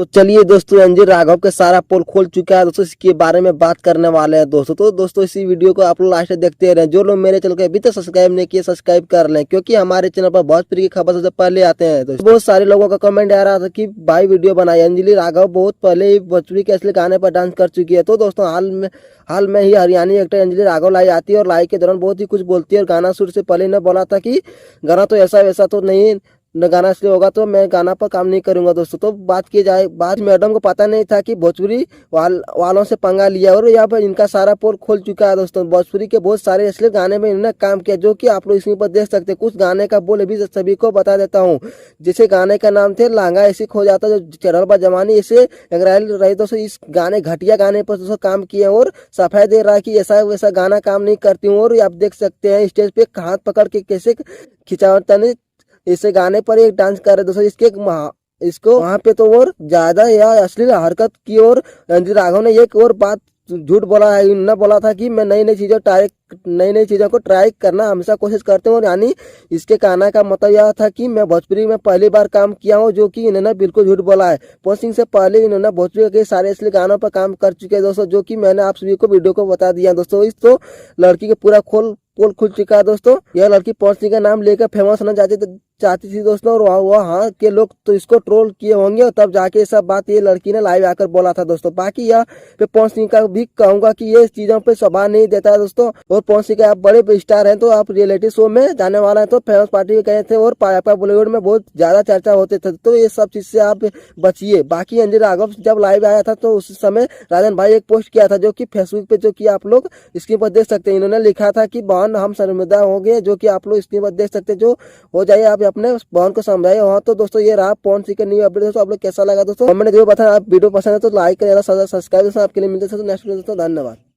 तो चलिए दोस्तों, अंजीर राघव के सारा पोल खोल चुका है दोस्तों, इसके बारे में बात करने वाले हैं दोस्तों। तो दोस्तों इसी वीडियो को आप लोग लास्ट तक देखते रहे। जो लोग मेरे चैनल को अभी तक सब्सक्राइब नहीं किए, सब्सक्राइब कर लें, क्योंकि हमारे चैनल पर भोजपुरी की खबर सबसे पहले आते हैं। दोस्तों बहुत सारे लोगों का कमेंट आ रहा था कि भाई वीडियो बनाई। अंजलि राघव बहुत पहले ही भोजपुरी के असली गाने पर डांस कर चुकी है। तो दोस्तों हाल में ही हरियाणी एक्टर अंजलि राघव लाई आती है और लाई के दौरान बहुत ही कुछ बोलती है और गाना शुरू से पहले ने बोला था कि गाना तो ऐसा वैसा तो नहीं न, गाना इसलिए होगा तो मैं गाना पर काम नहीं करूंगा दोस्तों। तो बात की जाए, बात मैडम को पता नहीं था कि भोजपुरी वालों से पंगा लिया और यहाँ पर इनका सारा पोल खोल चुका है दोस्तों। भोजपुरी के बहुत सारे असली गाने में इन्होंने काम किया, जो कि आप लोग इसमें पर देख सकते हैं। कुछ गाने का बोल भी सभी को बता देता हूँ। जैसे गाने का नाम थे लांगा ऐसी खो जाता, जो चढ़ल बा जवानी, इसे अंग्रेजी रही दोस्तों। इस गाने घटिया गाने पर दोस्तों काम किए और सफाई दे रहा है कि ऐसा वैसा गाना काम नहीं करती हूँ। और आप देख सकते हैं स्टेज पे हाथ पकड़ के कैसे खिंचावता ने इसे गाने पर एक डांस कर रहे दोस्तों। इसको वहाँ पे तो और ज्यादा या अश्लील हरकत की और अंजलि राघव ने एक और बात झूठ बोला है। इन्होंने बोला था कि मैं नई नई चीजों को ट्राई करना हमेशा कोशिश करते हूँ, और यानी इसके कहने का मतलब यह था कि मैं भोजपुरी में पहली बार काम किया हूँ, जो कि इन्होंने बिल्कुल झूठ बोला है। पोस्टिंग से पहले इन्होंने भोजपुरी के सारे असली गानों पर काम कर चुके हैं दोस्तों, जो कि मैंने आप सभी को वीडियो को बता दिया दोस्तों। इस तो लड़की के पूरा पोल खुल चुका है दोस्तों। यह लड़की पॉन्सिंग का नाम लेकर फेमस होना चाहती थी दोस्तों, और वहाँ के लोग तो इसको ट्रोल किए होंगे, और तब जाके सब बात ये लड़की ने लाइव आकर बोला था दोस्तों। बाकी यह पे पॉन्सिंग का भी कहूंगा कि ये चीजों पे सवाल नहीं देता है दोस्तों। और पॉन्सिंग का आप बड़े स्टार हैं, तो आप रियलिटी शो में जाने वाला है, तो फेमस पार्टी गए थे और पापा बॉलीवुड में बहुत ज्यादा चर्चा होते थे। तो ये सब चीज से आप बचिए। बाकी अंजलि राघव जब लाइव आया था तो उस समय राजन भाई एक पोस्ट किया था, जो कि फेसबुक पे, जो कि आप लोग स्क्रीन पर देख सकते हैं। इन्होंने लिखा था कि बहन हम शर्मिंदा हो गए, जो कि आप लोग स्क्रीन पर देख सकते हैं। जो हो जाइए आप अपने बहन को समझाइए। हाँ तो दोस्तों ये रहा पॉन्सिंग का न्यू अपडेट दोस्तों। आप लोग कैसा लगा दोस्तों कमेंट जरूर बताएं। आप वीडियो पसंद है तो लाइक करें, सब्सक्राइब आपके लिए मिलते हैं नेक्स्ट वीडियो दोस्तों। धन्यवाद।